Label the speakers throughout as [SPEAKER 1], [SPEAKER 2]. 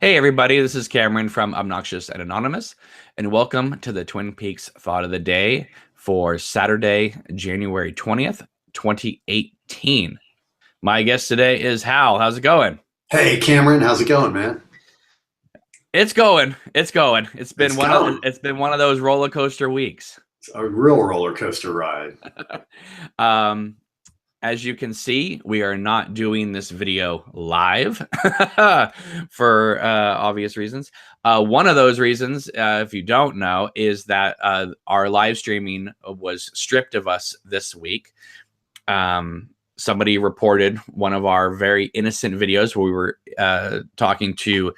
[SPEAKER 1] Hey, everybody, this is Cameron from Obnoxious and Anonymous, and welcome to the Twin Peaks Thought of the Day for Saturday, January 20th, 2018. My guest today is Hal. How's it going?
[SPEAKER 2] Hey Cameron, how's it going, man?
[SPEAKER 1] It's going. It's going. It's been
[SPEAKER 2] It's
[SPEAKER 1] one of
[SPEAKER 2] going.
[SPEAKER 1] it's been one of those roller coaster weeks.
[SPEAKER 2] It's a real roller coaster ride.
[SPEAKER 1] um, as you can see, we are not doing this video live for obvious reasons. One of those reasons, if you don't know, is that our live streaming was stripped of us this week. Somebody reported one of our very innocent videos where we were talking to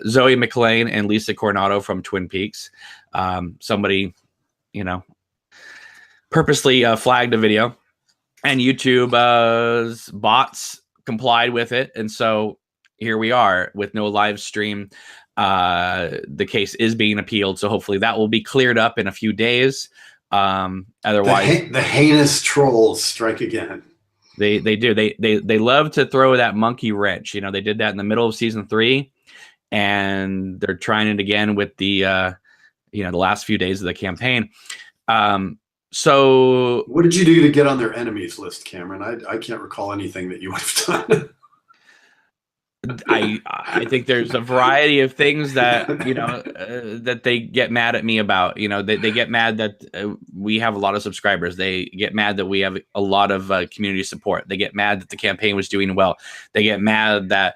[SPEAKER 1] Zoe McLean and Lisa Coronado from Twin Peaks. Somebody, purposely flagged a video. And YouTube's bots complied with it. And so here we are with no live stream. The case is being appealed. So hopefully that will be cleared up in a few days. Otherwise,
[SPEAKER 2] the heinous trolls strike again.
[SPEAKER 1] They do. They love to throw that monkey wrench. They did that in the middle of season 3. And they're trying it again with the last few days of the campaign. So
[SPEAKER 2] what did you do to get on their enemies list, Cameron? I can't recall anything that you would have done.
[SPEAKER 1] I think there's a variety of things that that they get mad at me about. They get mad that we have a lot of subscribers. They get mad that we have a lot of community support. They get mad that the campaign was doing well. They get mad that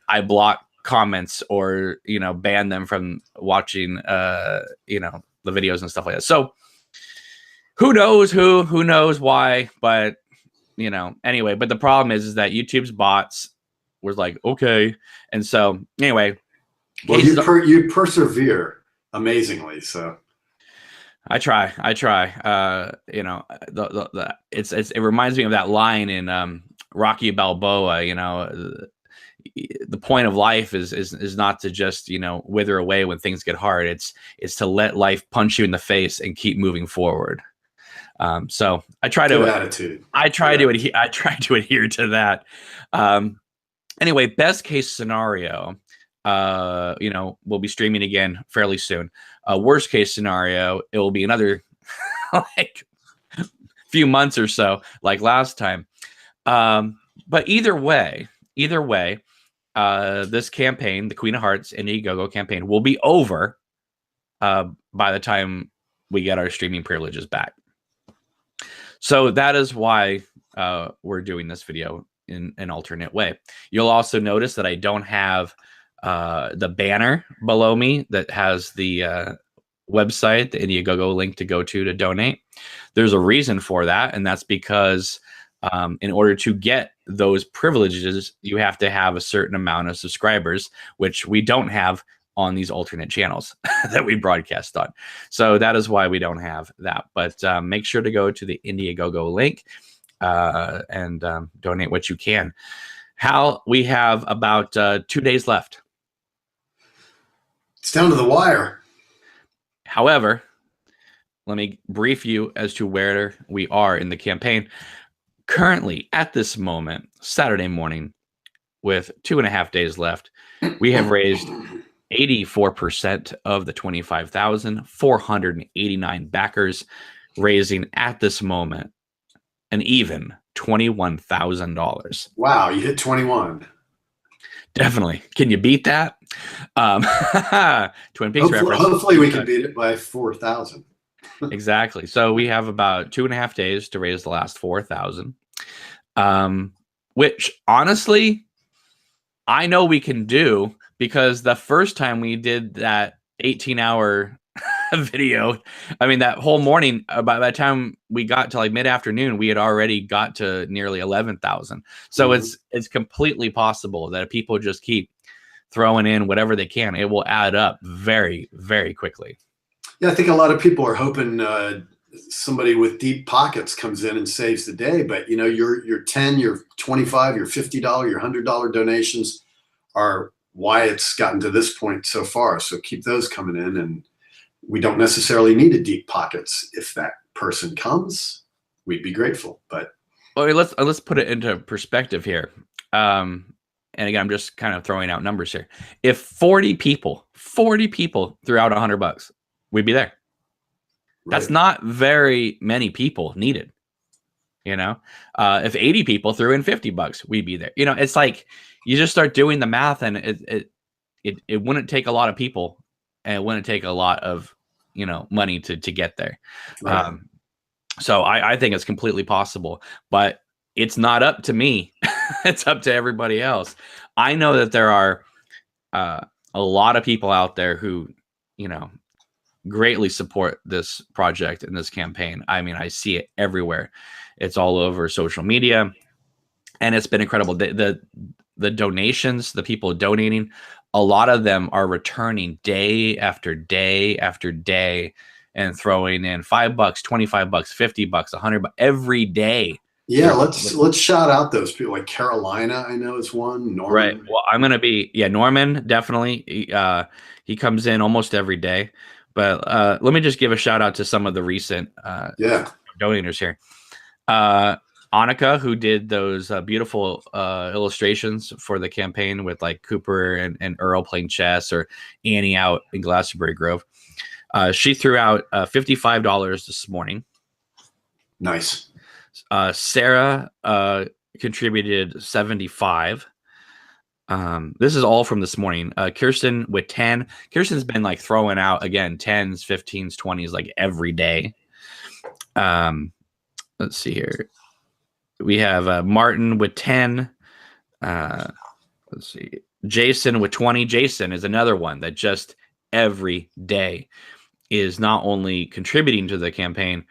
[SPEAKER 1] I block comments or ban them from watching the videos and stuff like that. So who knows who knows why, but anyway, but the problem is that YouTube's bots was like, okay. And so anyway,
[SPEAKER 2] well, you persevere amazingly. So
[SPEAKER 1] I try. It reminds me of that line in Rocky Balboa. The point of life is not to just wither away when things get hard. It's to let life punch you in the face and keep moving forward. So I try
[SPEAKER 2] Good
[SPEAKER 1] to
[SPEAKER 2] attitude.
[SPEAKER 1] I try to adhere to that. Anyway, best case scenario, we'll be streaming again fairly soon. Worst case scenario, it will be another like few months or so, like last time. But either way, this campaign, the Queen of Hearts Indiegogo campaign, will be over by the time we get our streaming privileges back. So that is why we're doing this video in an alternate way. You'll also notice that I don't have the banner below me that has the website, the Indiegogo link to go to donate. There's a reason for that, and that's because in order to get those privileges, you have to have a certain amount of subscribers, which we don't have on these alternate channels that we broadcast on. So that is why we don't have that. But make sure to go to the Indiegogo link and donate what you can. Hal, we have about 2 days left.
[SPEAKER 2] It's down to the wire.
[SPEAKER 1] However, let me brief you as to where we are in the campaign. Currently, at this moment, Saturday morning, with 2.5 days left, we have raised 84% of the 25,489 backers, raising at this moment an even $21,000.
[SPEAKER 2] Wow, you hit 21.
[SPEAKER 1] Definitely. Can you beat that? Twin Peaks reference.
[SPEAKER 2] Hopefully we can beat it by 4,000.
[SPEAKER 1] Exactly. So we have about 2.5 days to raise the last 4,000, which honestly, I know we can do, because the first time we did that 18-hour video, I mean, that whole morning, by the time we got to like mid-afternoon, we had already got to nearly 11,000. So it's completely possible that if people just keep throwing in whatever they can, it will add up very, very quickly.
[SPEAKER 2] Yeah, I think a lot of people are hoping somebody with deep pockets comes in and saves the day. But your 10, your 25, your $50, your $100 donations are why it's gotten to this point so far. So keep those coming in, and we don't necessarily need a deep pockets. If that person comes, we'd be grateful. But
[SPEAKER 1] well, let's put it into perspective here. and again, I'm just kind of throwing out numbers here. If 40 people threw out $100, we'd be there. Right. That's not very many people needed. If 80 people threw in $50, we'd be there. It's like you just start doing the math, and it wouldn't take a lot of people, and it wouldn't take a lot of money to get there. Right. So I think it's completely possible, but it's not up to me. It's up to everybody else. I know that there are a lot of people out there who greatly support this project and this campaign. I mean, I see it everywhere. It's all over social media, and it's been incredible. The donations, the people donating, a lot of them are returning day after day after day and throwing in $5, $25, $50, $100 every day.
[SPEAKER 2] Yeah, let's shout out those people. Like Carolina, I know is one. Norman.
[SPEAKER 1] Right. Well, I'm gonna be Norman, definitely. He comes in almost every day. But let me just give a shout out to some of the recent donators here. Annika, who did those beautiful illustrations for the campaign with like Cooper and Earl playing chess, or Annie out in Glastonbury Grove. She threw out $55 this morning.
[SPEAKER 2] Nice.
[SPEAKER 1] Sarah contributed $75. This is all from this morning. Kirsten with 10. Kirsten's been like throwing out again 10s, 15s, 20s like every day. Let's see here. We have Martin with 10. Let's see. Jason with 20. Jason is another one that just every day is not only contributing to the campaign,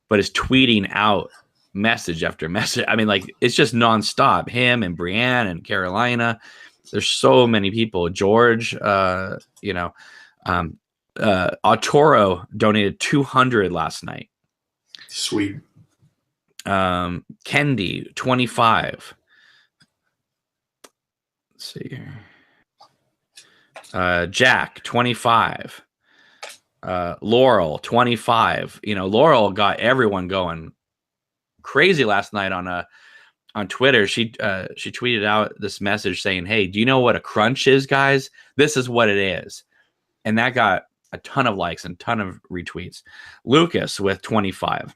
[SPEAKER 1] but is tweeting out message after message. I mean, like, it's just nonstop. Him and Brianne and Carolina. There's so many people. George, Arturo donated 200 last night.
[SPEAKER 2] Sweet.
[SPEAKER 1] Kendi, 25. Let's see here. Jack, 25. Laurel, 25. Laurel got everyone going crazy last night on Twitter. She tweeted out this message saying, "Hey, do you know what a crunch is, guys? This is what it is." And that got a ton of likes and ton of retweets. Lucas with 25.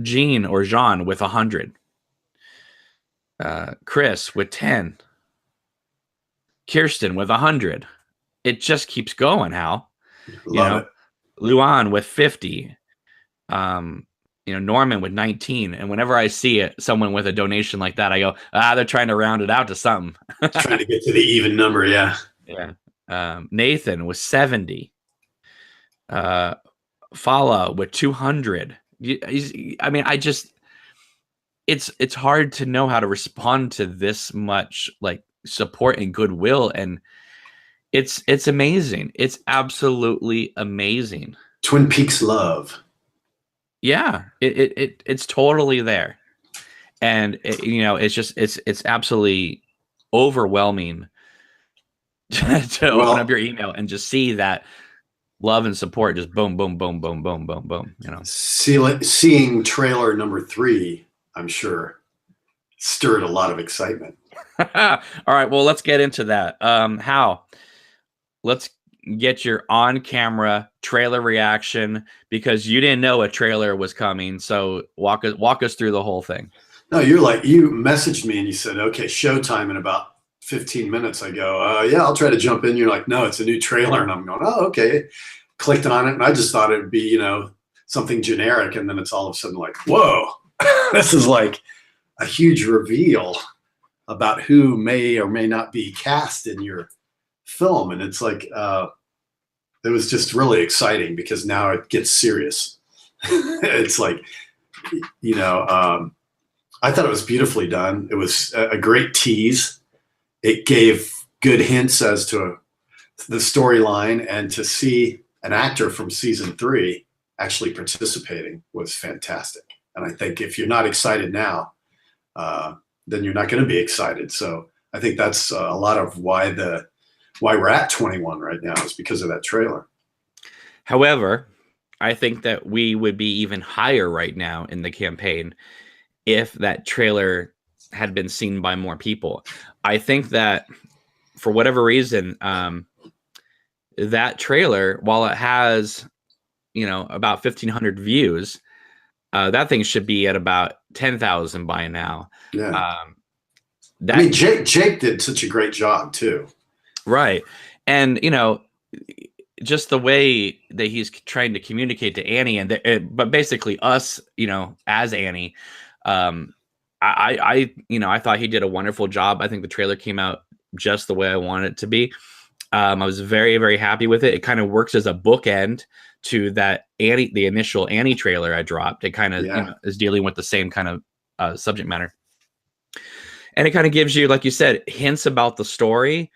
[SPEAKER 1] Jean with 100. Chris with 10. Kirsten with 100. It just keeps going, Hal.
[SPEAKER 2] Love it.
[SPEAKER 1] Luan with 50. Norman with 19. And whenever I see someone with a donation like that, I go, they're trying to round it out to something.
[SPEAKER 2] Trying to get to the even number, yeah.
[SPEAKER 1] Yeah. Nathan with 70. Fala with 200. It's hard to know how to respond to this much like support and goodwill, and it's amazing. It's absolutely amazing.
[SPEAKER 2] Twin Peaks love.
[SPEAKER 1] Yeah, it's totally there, and it's absolutely overwhelming to open up your email and just see that love and support just boom, boom, boom, boom, boom, boom, boom.
[SPEAKER 2] Seeing trailer number 3, I'm sure, stirred a lot of excitement.
[SPEAKER 1] All right, well, let's get into that. Hal, let's get your on-camera trailer reaction, because you didn't know a trailer was coming. So walk us through the whole thing.
[SPEAKER 2] No, you messaged me and you said, "Okay, showtime in about 15 minutes." I go, "Yeah, I'll try to jump in." You're like, "No, it's a new trailer." And I'm going, "Oh, okay." Clicked on it, and I just thought it would be, something generic. And then it's all of a sudden like, whoa, this is like a huge reveal about who may or may not be cast in your film. And it's like, it was just really exciting, because now it gets serious. It's like, I thought it was beautifully done. It was a great tease. It gave good hints as to the storyline, and to see an actor from season 3 actually participating was fantastic. And I think if you're not excited now, then you're not going to be excited. So I think that's a lot of why we're at 21 right now, is because of that trailer.
[SPEAKER 1] However, I think that we would be even higher right now in the campaign if that trailer had been seen by more people. I think that for whatever reason, that trailer, while it has, about 1,500 views, that thing should be at about 10,000 by now.
[SPEAKER 2] Yeah. Jake did such a great job too.
[SPEAKER 1] Right. And, just the way that he's trying to communicate to Annie but basically us, as Annie, I thought he did a wonderful job. I think the trailer came out just the way I wanted it to be. I was very, very happy with it. It kind of works as a bookend to that the initial Annie trailer I dropped. It kind of is dealing with the same kind of subject matter. And it kind of gives you, like you said, hints about the story,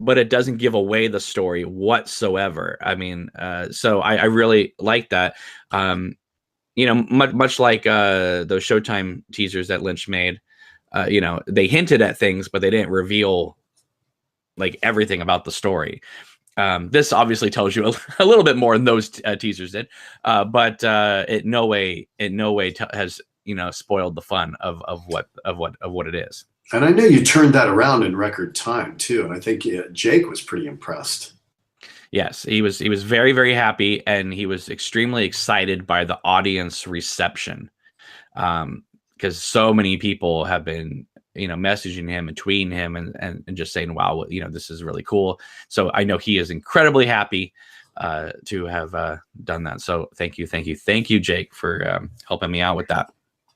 [SPEAKER 1] but it doesn't give away the story whatsoever. I mean, so I really like that. Much like those Showtime teasers that Lynch made, they hinted at things, but they didn't reveal like everything about the story. This obviously tells you a little bit more than those teasers did, but it no way has spoiled the fun of what it is.
[SPEAKER 2] And I know you turned that around in record time too, and I think Jake was pretty impressed.
[SPEAKER 1] Yes, he was very, very happy, and he was extremely excited by the audience reception, because so many people have been messaging him and tweeting him and just saying, wow, this is really cool. So I know he is incredibly happy to have done that. So thank you, Jake, for helping me out with that.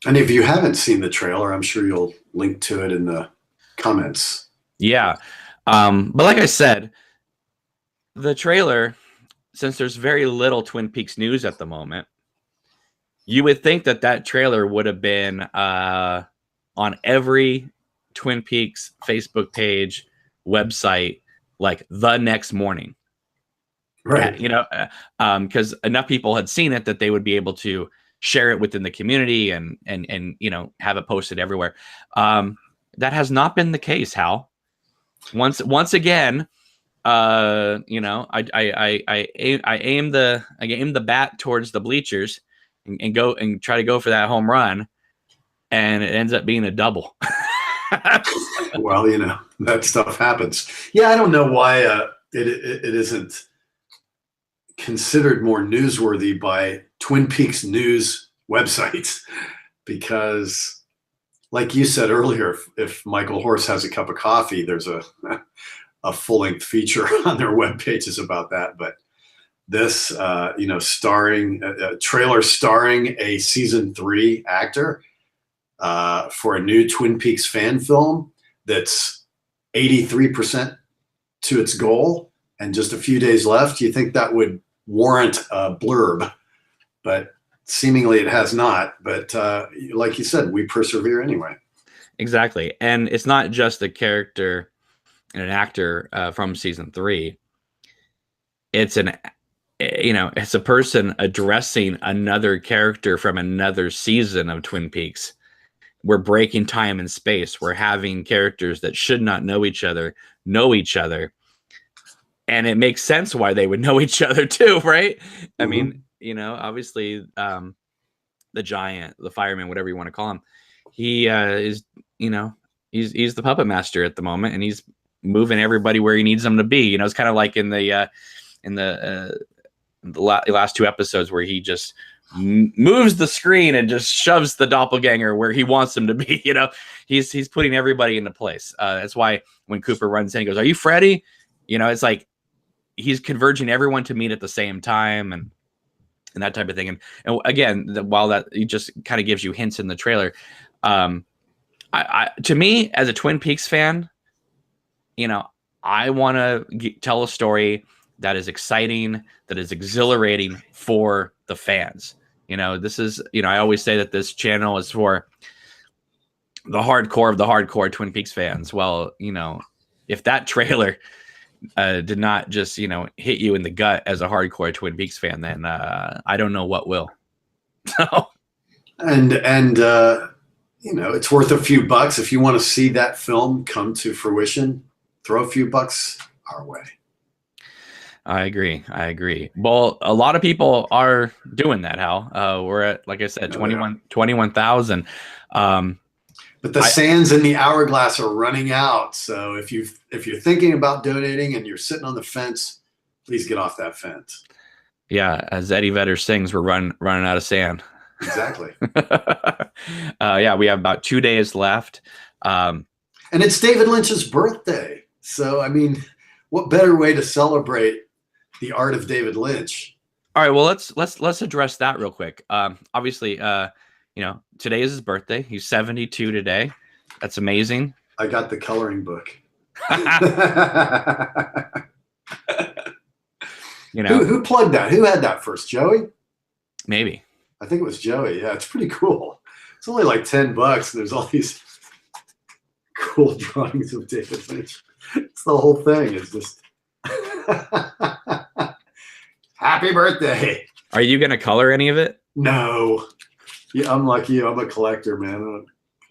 [SPEAKER 2] And if you haven't seen the trailer, I'm sure you'll link to it in the comments.
[SPEAKER 1] Yeah. But like I said, the trailer, since there's very little Twin Peaks news at the moment, you would think that trailer would have been on every Twin Peaks Facebook page, website, like the next morning.
[SPEAKER 2] Right.
[SPEAKER 1] Because enough people had seen it that they would be able to share it within the community and have it posted everywhere. That has not been the case, Hal. Once again, I aim the bat towards the bleachers and go and try to go for that home run, and it ends up being a double.
[SPEAKER 2] Well, that stuff happens. Yeah, I don't know why it isn't considered more newsworthy by Twin Peaks news websites, because like you said earlier, if Michael Horse has a cup of coffee, there's a full-length feature on their web pages about that. But this starring a trailer starring a season 3 actor for a new Twin Peaks fan film that's 83% to its goal and just a few days left, you think that would warrant a blurb, but seemingly it has not. But like you said, we persevere anyway.
[SPEAKER 1] Exactly. And it's not just a character and an actor from season 3. It's it's a person addressing another character from another season of Twin Peaks. We're breaking time and space. We're having characters that should not know each other. And it makes sense why they would know each other too, right? Mm-hmm. I mean, obviously the giant, the fireman, whatever you want to call him, he is, he's the puppet master at the moment, and he's moving everybody where he needs them to be. It's kind of like in the last 2 episodes where he just moves the screen and just shoves the doppelganger where he wants them to be. He's putting everybody into place. That's why when Cooper runs in, he goes, "Are you Freddy?" It's like he's converging everyone to meet at the same time and that type of thing. And again, while that it just kind of gives you hints in the trailer, to me as a Twin Peaks fan, I want to tell a story that is exciting, that is exhilarating for the fans. This is, I always say that this channel is for the hardcore of the hardcore Twin Peaks fans. Well, if that trailer did not just, hit you in the gut as a hardcore Twin Peaks fan, then I don't know what will.
[SPEAKER 2] And it's worth a few bucks. If you want to see that film come to fruition, throw a few bucks our way.
[SPEAKER 1] I agree. Well, a lot of people are doing that, Hal. We're at, like I said, 21,000.
[SPEAKER 2] But the sands in the hourglass are running out. So if you're thinking about donating and you're sitting on the fence, please get off that fence.
[SPEAKER 1] Yeah, as Eddie Vedder sings, we're running out of sand.
[SPEAKER 2] Exactly.
[SPEAKER 1] Yeah, we have about 2 days left.
[SPEAKER 2] And it's David Lynch's birthday. So, I mean, what better way to celebrate the art of David Lynch?
[SPEAKER 1] All right, well, let's address that real quick. Obviously, today is his birthday. He's 72 today. That's amazing.
[SPEAKER 2] I got the coloring book. Who plugged that? Who had that first? Joey?
[SPEAKER 1] Maybe.
[SPEAKER 2] I think it was Joey. Yeah, it's pretty cool. It's only like $10. And there's all these cool drawings of David Lynch. It's the whole thing. It's just happy birthday.
[SPEAKER 1] Are you gonna color any of it?
[SPEAKER 2] No. Yeah, I'm like you. I'm a collector, man.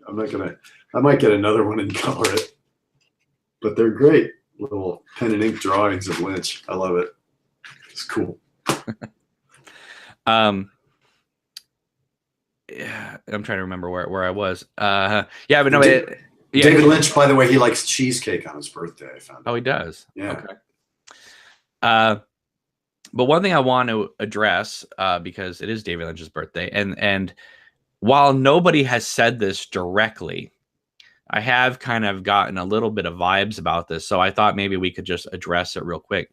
[SPEAKER 2] I'm not gonna. I might get another one and color it. But they're great little pen and ink drawings of Lynch. I love it. It's cool.
[SPEAKER 1] Yeah, I'm trying to remember where I was. Yeah, but no.
[SPEAKER 2] David Lynch, by the way, he likes cheesecake on his birthday. I found out.
[SPEAKER 1] Oh, he does.
[SPEAKER 2] Yeah.
[SPEAKER 1] Okay. But one thing I want to address, because it is David Lynch's birthday, and while nobody has said this directly, I have kind of gotten a little bit of vibes about this. So I thought maybe we could just address it real quick.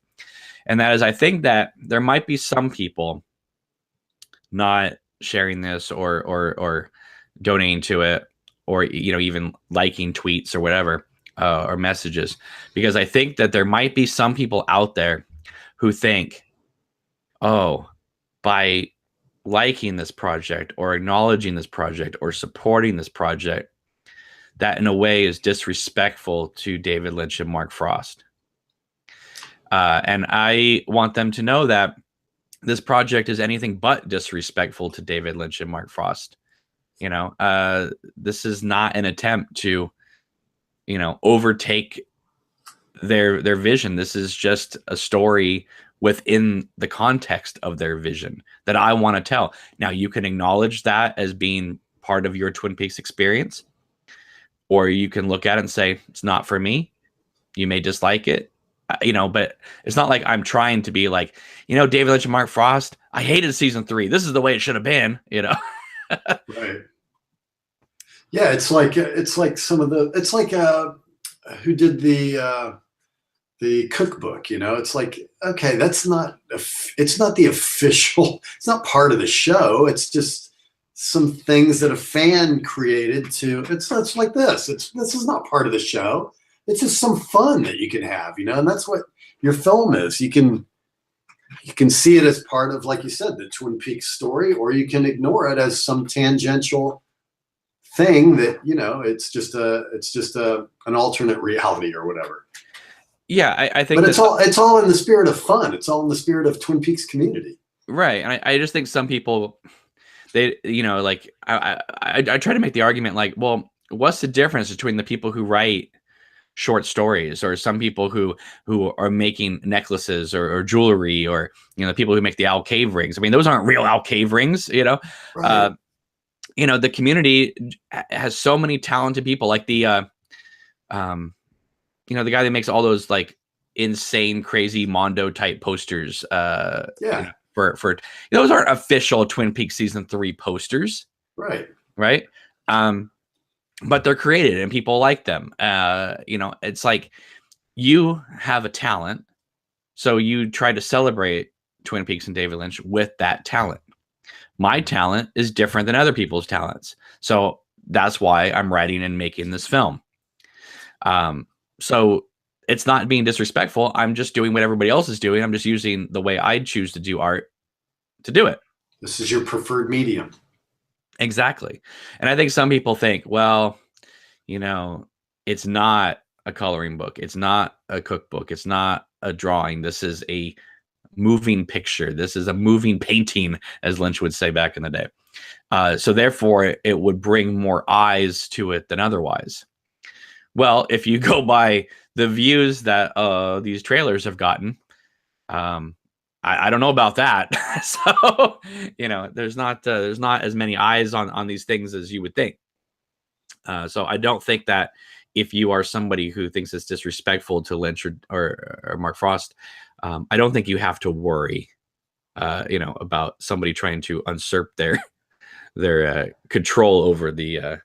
[SPEAKER 1] And that is, I think that there might be some people not sharing this or donating to it, or even liking tweets or whatever, or messages, because I think that there might be some people out there who think, oh, by liking this project or acknowledging this project or supporting this project, that in a way is disrespectful to David Lynch and Mark Frost. And I want them to know that this project is anything but disrespectful to David Lynch and Mark Frost. This is not an attempt to, overtake their vision. This is just a story within the context of their vision that I want to tell. Now, you can acknowledge that as being part of your Twin Peaks experience, or you can look at it and say, it's not for me. You may dislike it, but it's not like I'm trying to be like, David Lynch and Mark Frost, I hated season 3. This is the way it should have been,
[SPEAKER 2] Right. Yeah. It's like some of the, it's like, who did the cookbook, it's like, okay, it's not the official, it's not part of the show. It's just some things that a fan created it's like this. This is not part of the show. It's just some fun that you can have, and that's what your film is. You can see it as part of, like you said, the Twin Peaks story, or you can ignore it as some tangential thing that, it's just an alternate reality or whatever.
[SPEAKER 1] Yeah, I think,
[SPEAKER 2] but it's all in the spirit of fun. It's all in the spirit of Twin Peaks community,
[SPEAKER 1] right? And I just think some people, they, like I try to make the argument, like, well, what's the difference between the people who write short stories, or some people who are making necklaces or jewelry, or the people who make the owl cave rings? I mean, those aren't real owl cave rings,
[SPEAKER 2] Right.
[SPEAKER 1] The community has so many talented people, like the the guy that makes all those like insane, crazy Mondo type posters.
[SPEAKER 2] Yeah.
[SPEAKER 1] For those aren't official Twin Peaks season 3 posters.
[SPEAKER 2] Right.
[SPEAKER 1] Right. But they're created and people like them. It's like you have a talent, so you try to celebrate Twin Peaks and David Lynch with that talent. My talent is different than other people's talents, so that's why I'm writing and making this film. So it's not being disrespectful. I'm just doing what everybody else is doing. I'm just using the way I choose to do art to do it.
[SPEAKER 2] This is your preferred medium.
[SPEAKER 1] Exactly. And I think some people think, well, it's not a coloring book. It's not a cookbook. It's not a drawing. This is a moving picture. This is a moving painting, as Lynch would say back in the day. So therefore, it would bring more eyes to it than otherwise. Well, if you go by the views that these trailers have gotten, I don't know about that. So, there's not as many eyes on these things as you would think. So I don't think that if you are somebody who thinks it's disrespectful to Lynch or Mark Frost, I don't think you have to worry, about somebody trying to usurp their control over the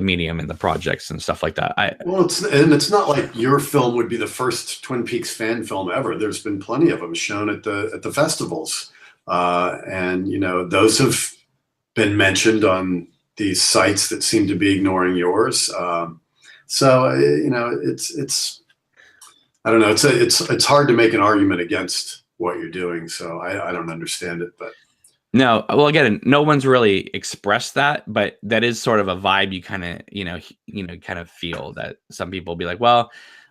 [SPEAKER 1] medium and the projects and stuff like that.
[SPEAKER 2] Well, it's not like your film would be the first Twin Peaks fan film ever. There's been plenty of them shown at the festivals, and those have been mentioned on these sites that seem to be ignoring yours. So it's I don't know. It's hard to make an argument against what you're doing. So I don't understand it, but.
[SPEAKER 1] No, well, again, no one's really expressed that, but that is sort of a vibe you kind of, kind of feel that some people will be like, well,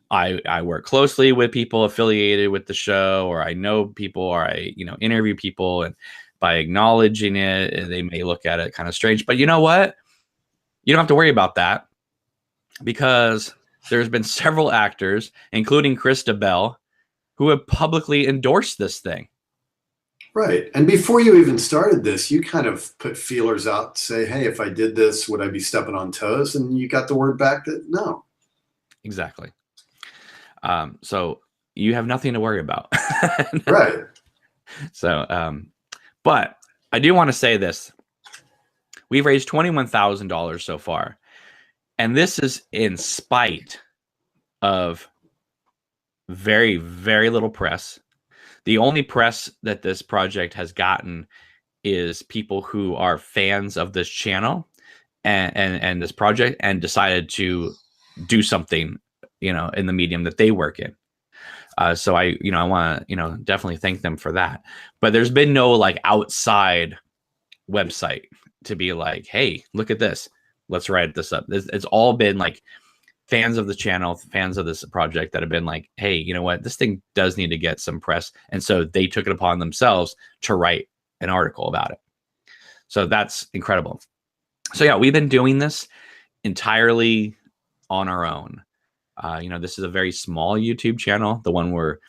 [SPEAKER 1] I work closely with people affiliated with the show, or I know people, or I, interview people, and by acknowledging it, they may look at it kind of strange. But you know what? You don't have to worry about that, because there's been several actors, including Krista Bell, who have publicly endorsed this thing.
[SPEAKER 2] Right. And before you even started this, you kind of put feelers out to say, hey, if I did this, would I be stepping on toes? And you got the word back that no.
[SPEAKER 1] Exactly. So you have nothing to worry about.
[SPEAKER 2] Right.
[SPEAKER 1] So, but I do want to say this. We've raised $21,000 so far. And this is in spite of very, very little press. The only press that this project has gotten is people who are fans of this channel and this project, and decided to do something, in the medium that they work in. So I want to, definitely thank them for that. But there's been no like outside website to be like, hey, look at this. Let's write this up. It's all been like fans of the channel, fans of this project that have been like, hey, you know what? This thing does need to get some press. And so they took it upon themselves to write an article about it. So that's incredible. So yeah, we've been doing this entirely on our own. This is a very small YouTube channel. The one we're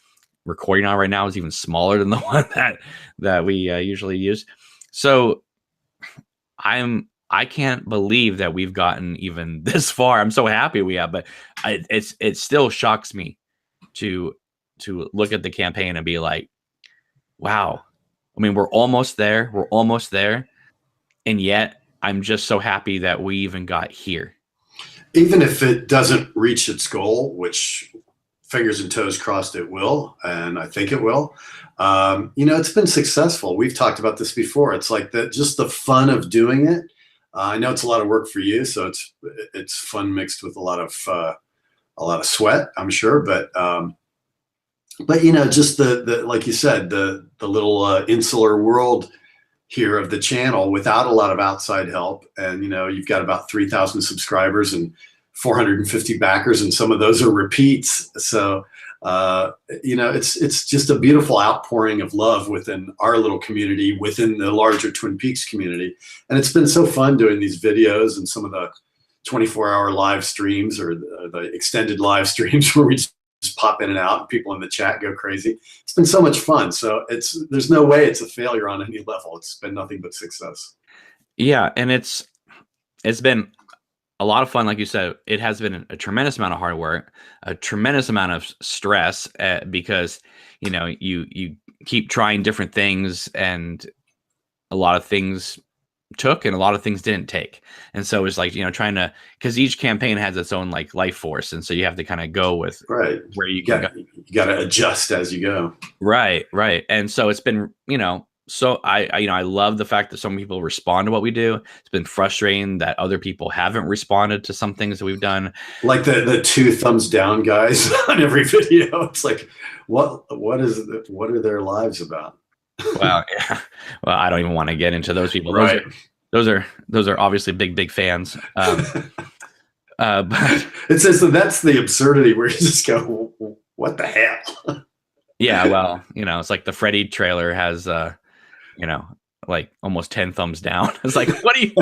[SPEAKER 1] recording on right now is even smaller than the one that we usually use. So I can't believe that we've gotten even this far. I'm so happy we have, but it still shocks me to look at the campaign and be like, wow. I mean, we're almost there. We're almost there. And yet I'm just so happy that we even got here.
[SPEAKER 2] Even if it doesn't reach its goal, which fingers and toes crossed it will, and I think it will, it's been successful. We've talked about this before. It's like just the fun of doing it. I know it's a lot of work for you, so it's fun mixed with a lot of sweat, I'm sure. But just the like you said, the little insular world here of the channel without a lot of outside help, and you've got about 3,000 subscribers and 450 backers, and some of those are repeats. So it's just a beautiful outpouring of love within our little community, within the larger Twin Peaks community. And it's been so fun doing these videos and some of the 24-hour live streams, or the extended live streams where we just pop in and out and people in the chat go crazy. It's been so much fun. So there's no way it's a failure on any level. It's been nothing but success.
[SPEAKER 1] Yeah. And it's been a lot of fun. Like you said, it has been a tremendous amount of hard work, a tremendous amount of stress, because, you keep trying different things, and a lot of things took and a lot of things didn't take. And so it's like, trying to, because each campaign has its own like life force. And so you have to kind of go with
[SPEAKER 2] right
[SPEAKER 1] where you
[SPEAKER 2] got to adjust as you go.
[SPEAKER 1] Right. And so it's been, so I love the fact that some people respond to what we do. It's been frustrating that other people haven't responded to some things that we've done.
[SPEAKER 2] Like the 2 thumbs down guys on every video. It's like, what are their lives about?
[SPEAKER 1] Well, yeah. Well, I don't even want to get into those people.
[SPEAKER 2] Right.
[SPEAKER 1] Those are obviously big fans. But
[SPEAKER 2] it says that's the absurdity where you just go, what the hell?
[SPEAKER 1] Yeah. Well, it's like the Freddy trailer has, like almost 10 thumbs down. It's like, what are you?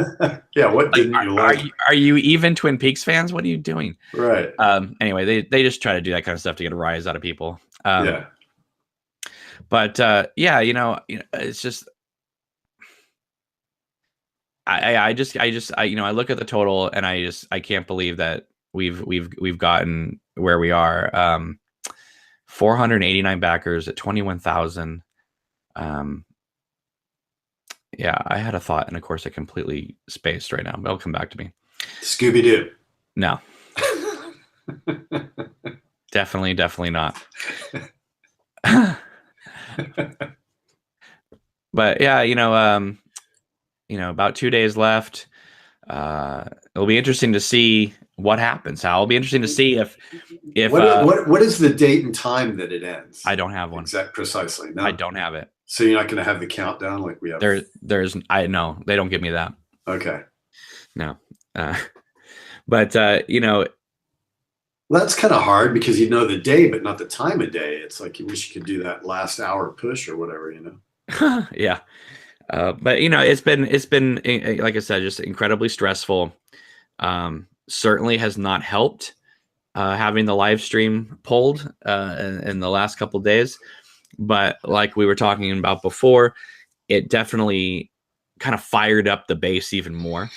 [SPEAKER 2] Yeah. What didn't you like?
[SPEAKER 1] Are you even Twin Peaks fans? What are you doing?
[SPEAKER 2] Right.
[SPEAKER 1] Anyway, they just try to do that kind of stuff to get a rise out of people.
[SPEAKER 2] Yeah.
[SPEAKER 1] But it's just, I look at the total and I can't believe that we've gotten where we are. 489 backers at 21,000. Yeah, I had a thought, and of course, I completely spaced right now. But it'll come back to me.
[SPEAKER 2] Scooby Doo.
[SPEAKER 1] No, definitely not. But yeah, about 2 days left. It'll be interesting to see what happens. It'll be interesting to see if
[SPEAKER 2] what is the date and time that it ends?
[SPEAKER 1] I don't have one.
[SPEAKER 2] Precisely. No,
[SPEAKER 1] I don't have it.
[SPEAKER 2] So you're not going to have the countdown like we have.
[SPEAKER 1] I know they don't give me that.
[SPEAKER 2] Okay.
[SPEAKER 1] No. But
[SPEAKER 2] that's kind of hard because you know the day, but not the time of day. It's like you wish you could do that last hour push or whatever,
[SPEAKER 1] Yeah. But it's been like I said, just incredibly stressful. Certainly has not helped having the live stream pulled in the last couple of days. But like we were talking about before, it definitely kind of fired up the base even more.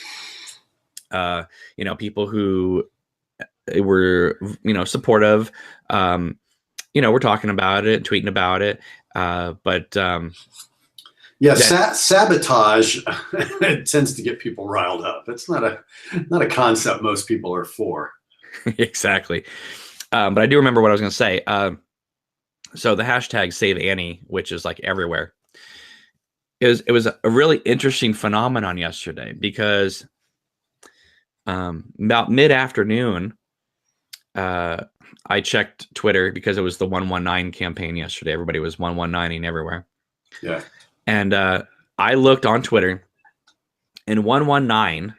[SPEAKER 1] People who were supportive, we're talking about it, tweeting about it,
[SPEAKER 2] sabotage it tends to get people riled up. It's not a concept most people are for.
[SPEAKER 1] Exactly. But I do remember what I was going to say. So the hashtag Save Annie, which is like everywhere, it was a really interesting phenomenon yesterday because about mid-afternoon, I checked Twitter because it was the 119 campaign yesterday. Everybody was 119ing everywhere.
[SPEAKER 2] Yeah.
[SPEAKER 1] And I looked on Twitter, and 119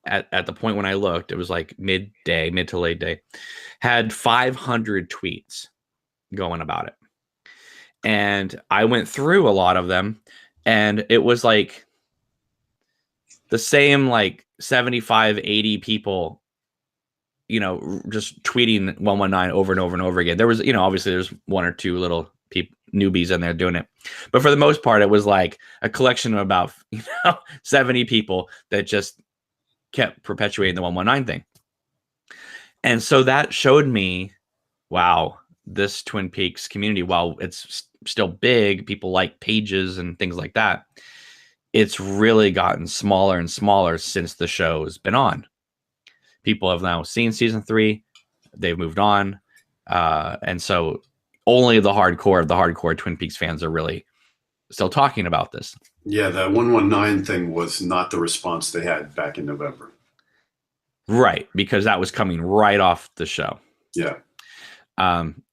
[SPEAKER 1] at the point when I looked, it was like mid to late day, had 500 tweets going about it. And I went through a lot of them, and it was like the same like 75, 80 people, just tweeting 119 over and over and over again. There was, obviously there's one or two little newbies in there doing it. But for the most part, it was like a collection of about 70 people that just kept perpetuating the 119 thing. And so that showed me, wow, this Twin Peaks community, while it's still big, people like pages and things like that, it's really gotten smaller and smaller since the show's been on. People have now seen season 3, they've moved on, and so only the hardcore Twin Peaks fans are really still talking about this.
[SPEAKER 2] Yeah, that 119 thing was not the response they had back in November.
[SPEAKER 1] Right, because that was coming right off the show.
[SPEAKER 2] Yeah.
[SPEAKER 1] And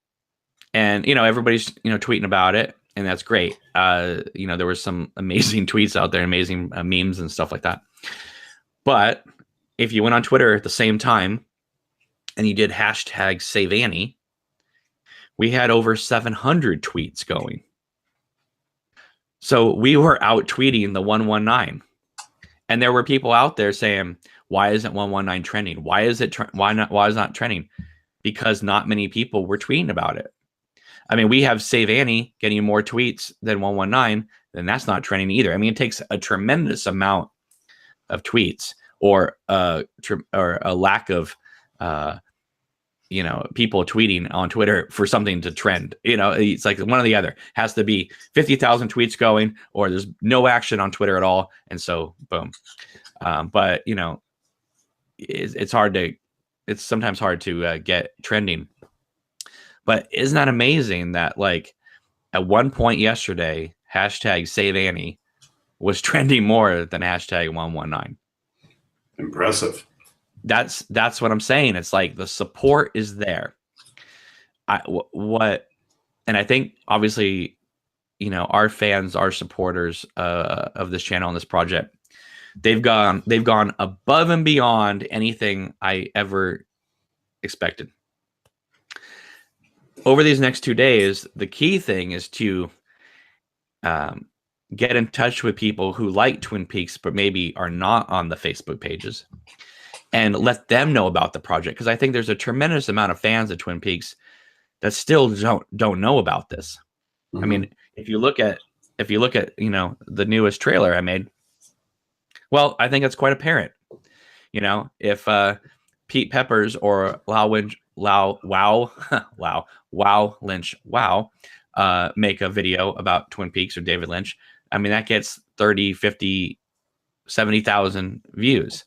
[SPEAKER 1] everybody's tweeting about it, and that's great. There were some amazing tweets out there, amazing memes and stuff like that. But if you went on Twitter at the same time and you did hashtag Save Annie, we had over 700 tweets going. So we were out tweeting the 119, and there were people out there saying, "Why isn't 119 trending? Why is it? Why is it not trending?" Because not many people were tweeting about it. I mean, we have Save Annie getting more tweets than 119, then that's not trending either. I mean, it takes a tremendous amount of tweets or a lack of people tweeting on Twitter for something to trend. It's like one or the other. Has to be 50,000 tweets going, or there's no action on Twitter at all, and so boom. But it's sometimes hard to get trending. But isn't that amazing that like at one point yesterday, hashtag Save Annie was trending more than hashtag 119.
[SPEAKER 2] Impressive.
[SPEAKER 1] That's what I'm saying. It's like the support is there. And I think obviously, our fans, our supporters of this channel and this project, they've gone above and beyond anything I ever expected. Over these next 2 days, the key thing is to get in touch with people who like Twin Peaks but maybe are not on the Facebook pages, and let them know about the project, because I think there's a tremendous amount of fans of Twin Peaks that still don't know about this. Mm-hmm. I mean, if you look at the newest trailer I made, Well, I think that's quite apparent. You know, if Pete Peppers or Lynch make a video about Twin Peaks or David Lynch, I mean, that gets 30, 50, 70,000 views.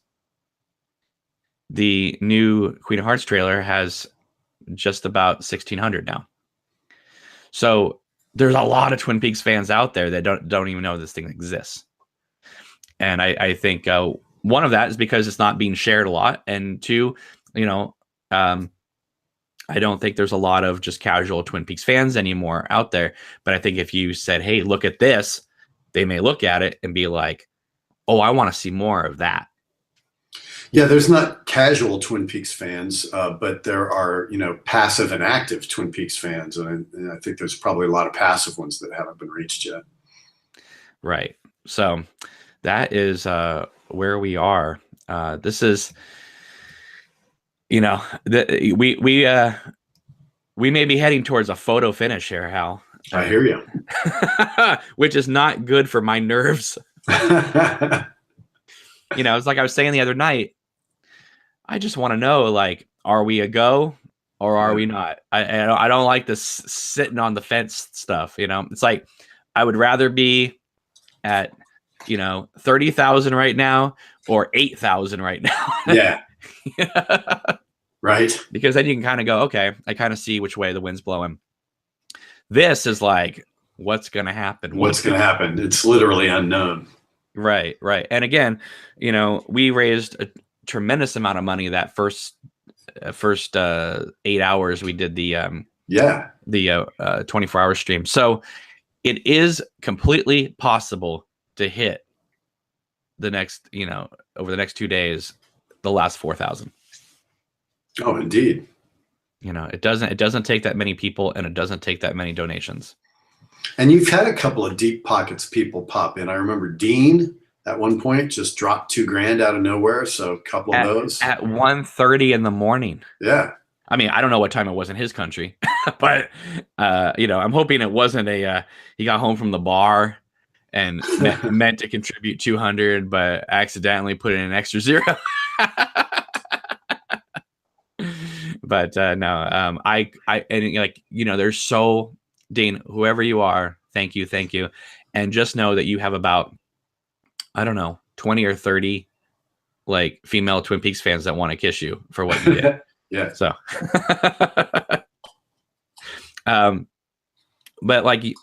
[SPEAKER 1] The new Queen of Hearts trailer has just about 1,600 now. So there's a lot of Twin Peaks fans out there that don't even know this thing exists. And I think one of that is because it's not being shared a lot. And two, you know, I don't think there's a lot of just casual Twin Peaks fans anymore out there. But I think if you said, hey, look at this, they may look at it and be like, oh, I want to see more of that.
[SPEAKER 2] Yeah, there's not casual Twin Peaks fans, but there are, passive and active Twin Peaks fans. And I think there's probably a lot of passive ones that haven't been reached yet.
[SPEAKER 1] Right. So that is where we are. This is, we may be heading towards a photo finish here, Hal.
[SPEAKER 2] I hear you.
[SPEAKER 1] Which is not good for my nerves. It's like I was saying the other night. I just want to know, like, are we a go or are we not? I don't like this sitting on the fence stuff. It's like I would rather be at 30,000 right now or 8,000 right now.
[SPEAKER 2] Yeah. Right.
[SPEAKER 1] Because then you can kind of go, okay, I kind of see which way the wind's blowing. This is like, what's going to happen?
[SPEAKER 2] What's going to happen? It's literally unknown.
[SPEAKER 1] Right. Right. And again, we raised a tremendous amount of money that first 8 hours we did the 24-hour stream. So it is completely possible to hit the next, over the next 2 days, the last 4,000.
[SPEAKER 2] Oh, indeed.
[SPEAKER 1] It doesn't take that many people, and it doesn't take that many donations.
[SPEAKER 2] And you've had a couple of deep pockets people pop in. I remember Dean at one point just dropped $2,000 out of nowhere. So a couple of those
[SPEAKER 1] at 1:30 in the morning.
[SPEAKER 2] Yeah.
[SPEAKER 1] I mean, I don't know what time it was in his country, but I'm hoping it wasn't he got home from the bar and meant to contribute 200, but accidentally put in an extra zero. But no, there's so, Dean, whoever you are, thank you. And just know that you have about, I don't know, 20 or 30 like female Twin Peaks fans that want to kiss you for what you did.
[SPEAKER 2] Yeah.
[SPEAKER 1] So, but like, you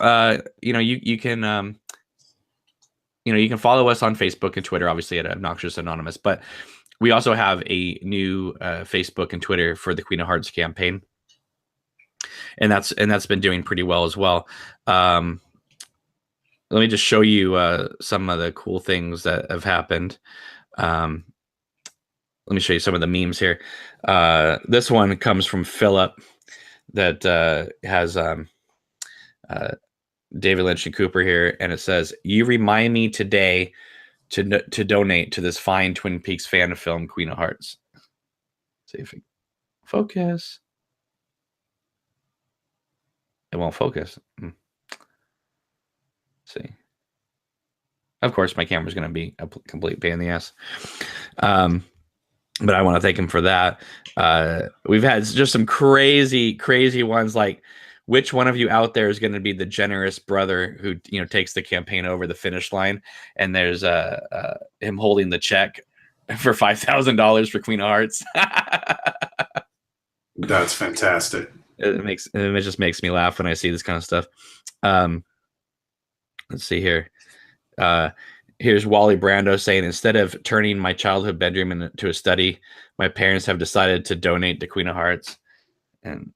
[SPEAKER 1] can, you can follow us on Facebook and Twitter, obviously at Obnoxious Anonymous, but we also have a new Facebook and Twitter for the Queen of Hearts campaign. And that's been doing pretty well as well. Let me just show you some of the cool things that have happened. Let me show you some of the memes here. This one comes from Philip that has David Lynch and Cooper here, and it says, "You remind me today to donate to this fine Twin Peaks fan film, Queen of Hearts." Let's see if it focus. It won't focus. See. Of course, my camera's going to be a complete pain in the ass. But I want to thank him for that. We've had just some crazy, crazy ones. Like, which one of you out there is going to be the generous brother who, takes the campaign over the finish line? And there's him holding the check for $5,000 for Queen of Hearts.
[SPEAKER 2] That's fantastic.
[SPEAKER 1] It just makes me laugh when I see this kind of stuff. Let's see here. Here's Wally Brando saying, instead of turning my childhood bedroom into a study, my parents have decided to donate to Queen of Hearts. And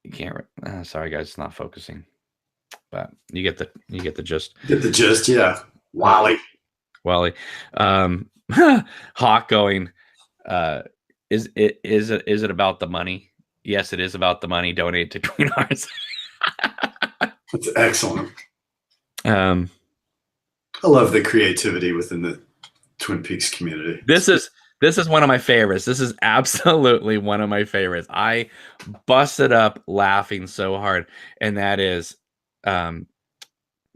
[SPEAKER 1] you can't. Sorry, guys, it's not focusing. But you get the gist.
[SPEAKER 2] Get the gist, yeah. Wally.
[SPEAKER 1] Hawk going. Is it about the money? Yes, it is about the money. Donate to Queen of Hearts.
[SPEAKER 2] That's excellent. I love the creativity within the Twin Peaks community.
[SPEAKER 1] This is one of my favorites. This is absolutely one of my favorites. I busted up laughing so hard, and that is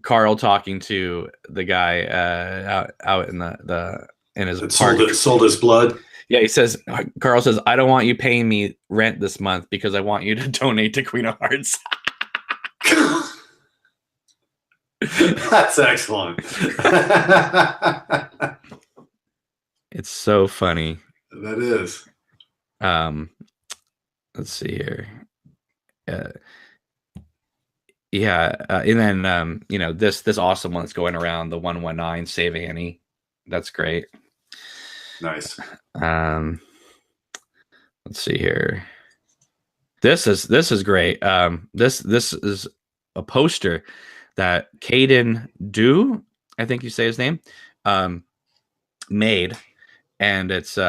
[SPEAKER 1] Carl talking to the guy out in in his park.
[SPEAKER 2] Sold his blood.
[SPEAKER 1] Yeah, he says, Carl says, I don't want you paying me rent this month because I want you to donate to Queen of Hearts.
[SPEAKER 2] That's excellent.
[SPEAKER 1] It's so funny.
[SPEAKER 2] That is.
[SPEAKER 1] Let's see here. And then this awesome one that's going around, the 119 Save Annie. That's great.
[SPEAKER 2] Nice.
[SPEAKER 1] Let's see here. This is great. This is a poster that Caden Do, I think you say his name, made, and it's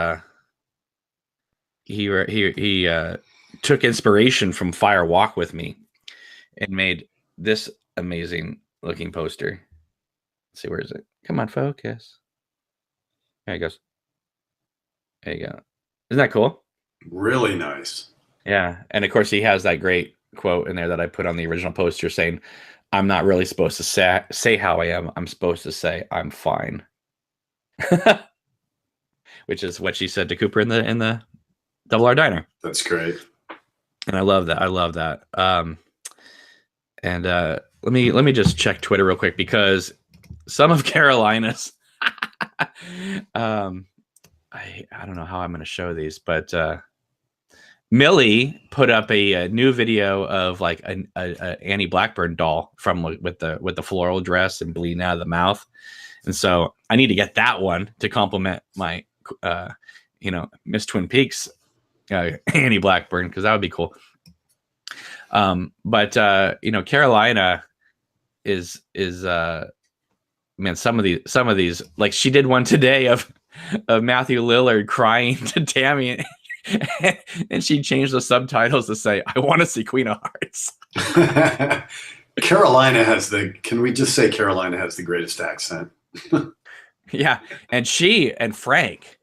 [SPEAKER 1] he took inspiration from Fire Walk with Me and made this amazing looking poster. Let's see, where is it? Come on, focus. There it goes. There you go. Isn't that cool?
[SPEAKER 2] Really nice.
[SPEAKER 1] Yeah. And of course he has that great quote in there that I put on the original poster saying, I'm not really supposed to say how I am. I'm supposed to say I'm fine. Which is what she said to Cooper in the Double R Diner.
[SPEAKER 2] That's great.
[SPEAKER 1] And I love that. And let me just check Twitter real quick, because some of Carolina's I don't know how I'm going to show these, but Millie put up a new video of like a Annie Blackburn doll from with the floral dress and bleeding out of the mouth, and so I need to get that one to complement my Miss Twin Peaks Annie Blackburn, because that would be cool. But Carolina is man, some of these, like she did one today of Matthew Lillard crying to Tammy, and she changed the subtitles to say, I want to see Queen of Hearts.
[SPEAKER 2] Carolina has the greatest accent.
[SPEAKER 1] Yeah. And she and Frank,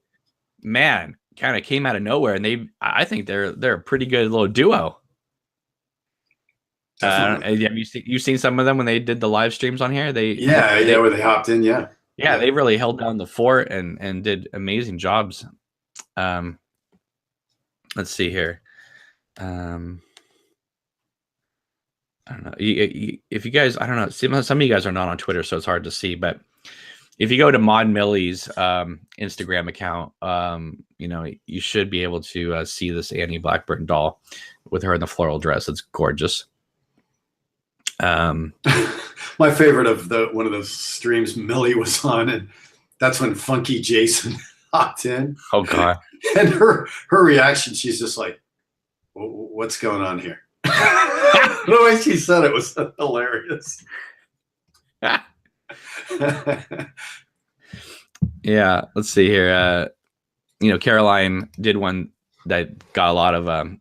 [SPEAKER 1] man, kind of came out of nowhere, and I think they're a pretty good little duo. Have you seen some of them when they did the live streams on here? Where they hopped in. Yeah, they really held down the fort and did amazing jobs. Let's see here. I don't know if you guys. I don't know. Some of you guys are not on Twitter, so it's hard to see. But if you go to Maud Millie's Instagram account, you should be able to see this Annie Blackburn doll with her in the floral dress. It's gorgeous.
[SPEAKER 2] My favorite of one of those streams Millie was on, and that's when Funky Jason hopped in.
[SPEAKER 1] Oh God.
[SPEAKER 2] And her reaction, she's just like, what's going on here? The way she said it was hilarious.
[SPEAKER 1] Yeah, let's see here. Caroline did one that got a lot of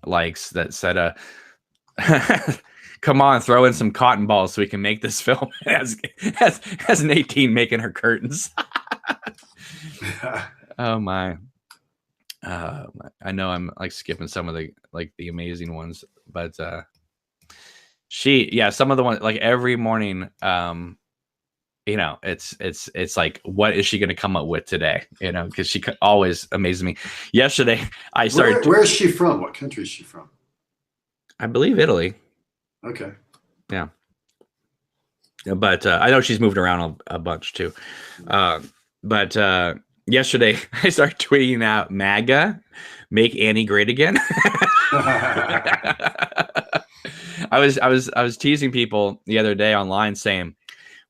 [SPEAKER 1] likes that said come on, throw in some cotton balls so we can make this film as an 18 making her curtains. Oh my. I know I'm like skipping some of the amazing ones, but some of the ones, like every morning, it's like, what is she going to come up with today? Because she always amazes me. Yesterday, I started.
[SPEAKER 2] Where is she from? What country is she from? I
[SPEAKER 1] believe Italy.
[SPEAKER 2] Okay.
[SPEAKER 1] Yeah. But I know she's moved around a bunch too. But yesterday I started tweeting out MAGA, make Annie great again. I was teasing people the other day online saying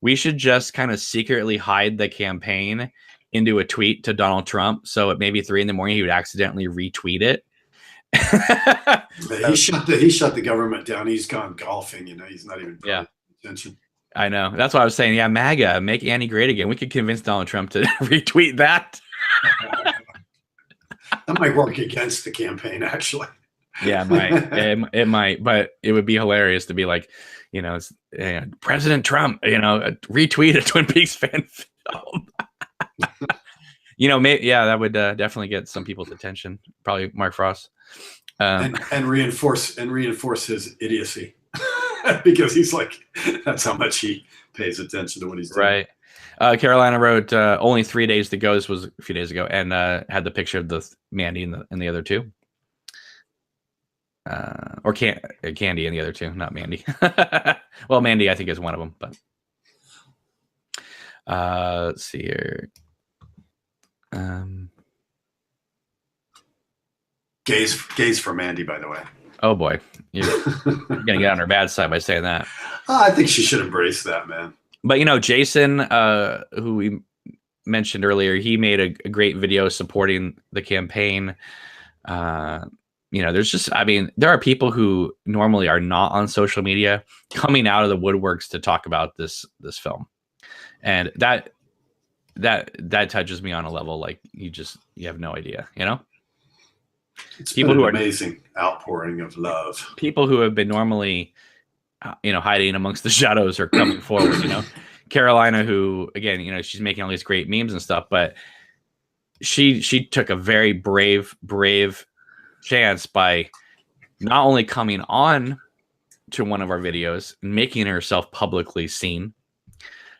[SPEAKER 1] we should just kind of secretly hide the campaign into a tweet to Donald Trump, so at maybe 3 a.m. he would accidentally retweet it.
[SPEAKER 2] He shut the government down. He's gone golfing. He's not even paying attention.
[SPEAKER 1] I know. That's what I was saying. Yeah, MAGA, make Annie great again. We could convince Donald Trump to retweet that.
[SPEAKER 2] That might work against the campaign, actually.
[SPEAKER 1] Yeah, it might. It might, but it would be hilarious to be like, President Trump, retweet a Twin Peaks fan film. That would definitely get some people's attention. Probably Mark Frost.
[SPEAKER 2] And reinforce his idiocy. because he's like, that's how much he pays attention to what he's doing.
[SPEAKER 1] Right. Carolina wrote only 3 days to go. This was a few days ago, and had the picture of the Mandy and the other two. Or Candy and the other two, not Mandy. Well, Mandy, I think, is one of them. But let's see here.
[SPEAKER 2] Gaze for Mandy, by the way.
[SPEAKER 1] Oh boy, you're gonna get on her bad side by saying that.
[SPEAKER 2] I think she should embrace that, man.
[SPEAKER 1] But Jason, who we mentioned earlier, he made a great video supporting the campaign. There's just, there are people who normally are not on social media coming out of the woodworks to talk about this film, and that touches me on a level like you have no idea.
[SPEAKER 2] It's people who are amazing outpouring of love.
[SPEAKER 1] People who have been normally, hiding amongst the shadows are coming forward. Carolina, who again, she's making all these great memes and stuff, but she took a very brave chance by not only coming on to one of our videos and making herself publicly seen,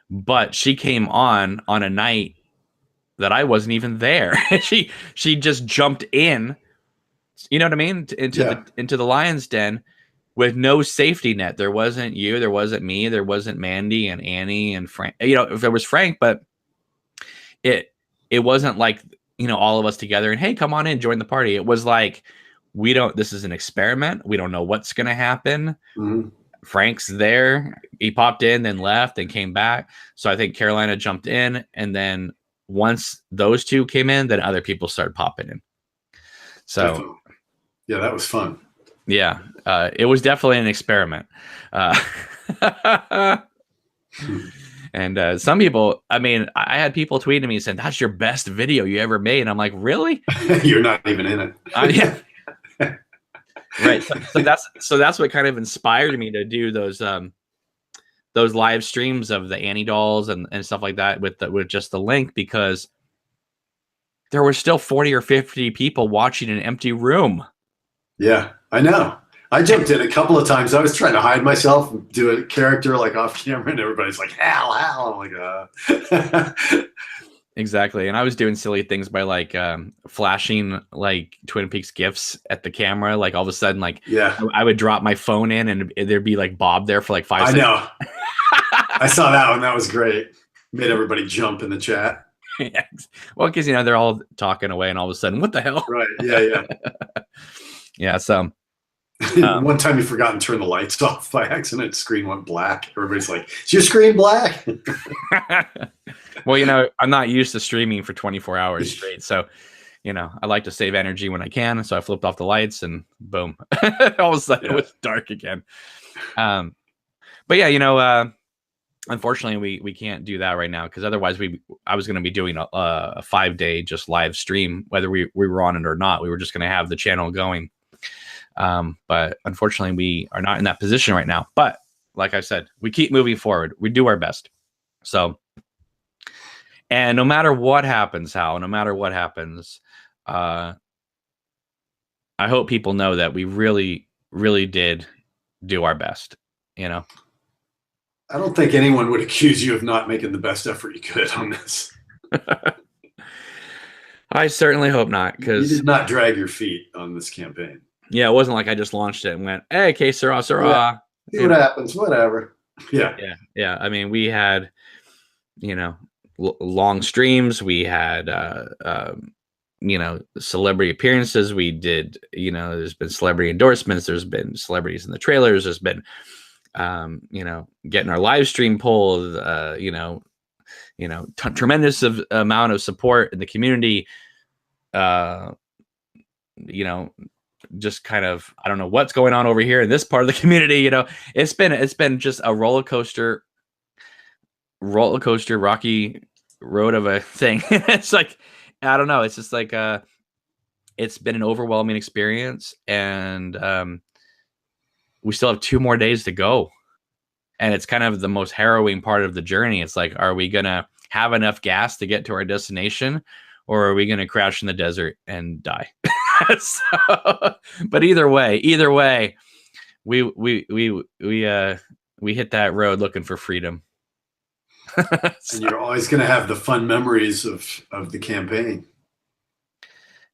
[SPEAKER 1] but she came on a night that I wasn't even there. she just jumped in. You know what I mean? Into the lion's den with no safety net. There wasn't you, there wasn't me, there wasn't Mandy and Annie and Frank. If there was Frank, but it wasn't like, all of us together and hey, come on in, join the party. It was like, this is an experiment. We don't know what's going to happen. Mm-hmm. Frank's there. He popped in, then left, and came back. So I think Carolina jumped in, and then once those two came in, then other people started popping in. So.
[SPEAKER 2] Definitely. Yeah, that was fun.
[SPEAKER 1] Yeah, it was definitely an experiment. And some people, I had people tweeting me saying, that's your best video you ever made. And I'm like, really?
[SPEAKER 2] You're not even in it.
[SPEAKER 1] Yeah. Right. So that's what kind of inspired me to do those live streams of the Annie dolls and stuff like that with just the link, because there were still 40 or 50 people watching an empty room.
[SPEAKER 2] Yeah, I know. I jumped in a couple of times. I was trying to hide myself and do a character like off camera, and everybody's like, Hal. I'm like,
[SPEAKER 1] Exactly. And I was doing silly things by like flashing like Twin Peaks GIFs at the camera. Like all of a sudden, like I would drop my phone in and there'd be like Bob there for like 5 seconds.
[SPEAKER 2] I know. I saw that one. That was great. Made everybody jump in the chat.
[SPEAKER 1] Yeah. Well, because they're all talking away, and all of a sudden, what the hell?
[SPEAKER 2] Right. Yeah.
[SPEAKER 1] Yeah. So
[SPEAKER 2] one time you forgot to turn the lights off by accident. Screen went black. Everybody's like, "Is your screen black?"
[SPEAKER 1] Well, I'm not used to streaming for 24 hours straight, so I like to save energy when I can. So I flipped off the lights, and boom, all of a sudden it was dark again. But yeah, unfortunately, we can't do that right now, because otherwise I was going to be doing a 5-day just live stream, whether we were on it or not. We were just going to have the channel going. But unfortunately, we are not in that position right now. But like I said, we keep moving forward. We do our best. So, and no matter what happens, Hal, no matter what happens, I hope people know that we really, really did do our best.
[SPEAKER 2] I don't think anyone would accuse you of not making the best effort you could on this.
[SPEAKER 1] I certainly hope not, because
[SPEAKER 2] you did not drag your feet on this campaign.
[SPEAKER 1] Yeah, it wasn't like I just launched it and went, "Hey, que sera, sera."
[SPEAKER 2] See what happens, whatever. Yeah.
[SPEAKER 1] We had, long streams. We had, celebrity appearances. We did, there's been celebrity endorsements. There's been celebrities in the trailers. There's been, getting our live stream pulled. Tremendous amount of support in the community. Just kind of, I don't know what's going on over here in this part of the community. It's been just a roller coaster, rocky road of a thing. It's like, I don't know. It's just like, it's been an overwhelming experience, and we still have 2 more days to go. And it's kind of the most harrowing part of the journey. It's like, are we going to have enough gas to get to our destination, or are we going to crash in the desert and die? But either way, we hit that road looking for freedom.
[SPEAKER 2] And you're always going to have the fun memories of the campaign.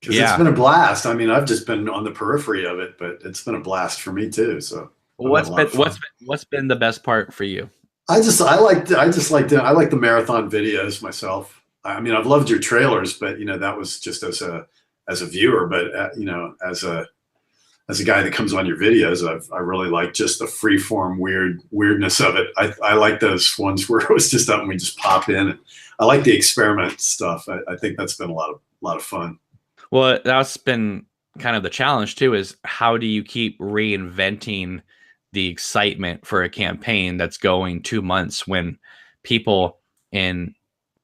[SPEAKER 2] Because it's been a blast. I mean, I've just been on the periphery of it, but it's been a blast for me too. So
[SPEAKER 1] what's been the best part for you?
[SPEAKER 2] I like the marathon videos myself. I mean, I've loved your trailers, but that was just as a viewer. But as a guy that comes on your videos, I really like just the freeform weirdness of it. I like those ones where it was just up and we just pop in. And I like the experiment stuff. I think that's been a lot of fun.
[SPEAKER 1] Well, that's been kind of the challenge too, is how do you keep reinventing the excitement for a campaign that's going 2 months when people in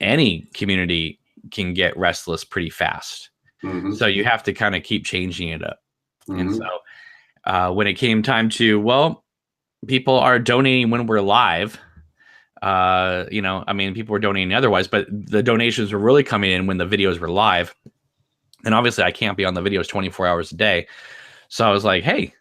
[SPEAKER 1] any community can get restless pretty fast. Mm-hmm. So you have to kind of keep changing it up. Mm-hmm. And so when it came time to, people are donating when we're live. I mean, people were donating otherwise, but the donations were really coming in when the videos were live. And obviously I can't be on the videos 24 hours a day. So I was like, hey,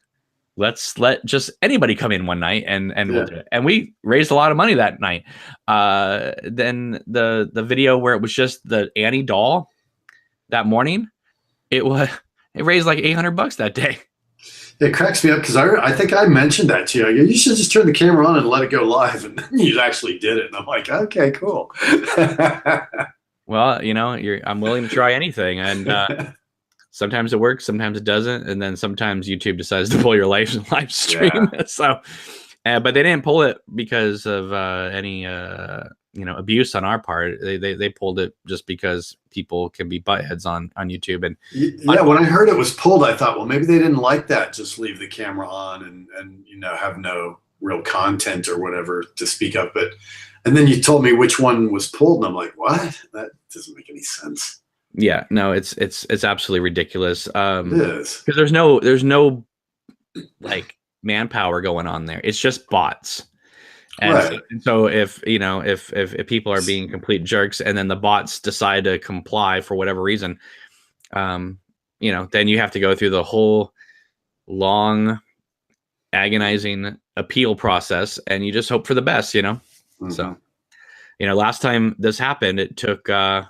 [SPEAKER 1] let's let just anybody come in one night and we'll do it. And we raised a lot of money that night. Then the video where it was just the Annie doll that morning, it raised like $800 that day.
[SPEAKER 2] It cracks me up because I think I mentioned that to you. You should just turn the camera on and let it go live. And you actually did it. And I'm like, okay, cool.
[SPEAKER 1] Well, I'm willing to try anything. And sometimes it works, sometimes it doesn't. And then sometimes YouTube decides to pull your live stream. Yeah. So, but they didn't pull it because of any, abuse on our part. They pulled it just because people can be buttheads on YouTube. And
[SPEAKER 2] when I heard it was pulled, I thought, well, maybe they didn't like that. Just leave the camera on and have no real content or whatever to speak of. And then you told me which one was pulled, and I'm like, what? That doesn't make any sense.
[SPEAKER 1] Yeah, no, it's absolutely ridiculous.
[SPEAKER 2] It is,
[SPEAKER 1] because there's no like manpower going on there. It's just bots. And
[SPEAKER 2] right.
[SPEAKER 1] So if people are being complete jerks and then the bots decide to comply for whatever reason, then you have to go through the whole long, agonizing appeal process, and you just hope for the best, Mm-hmm. So, last time this happened, it took 3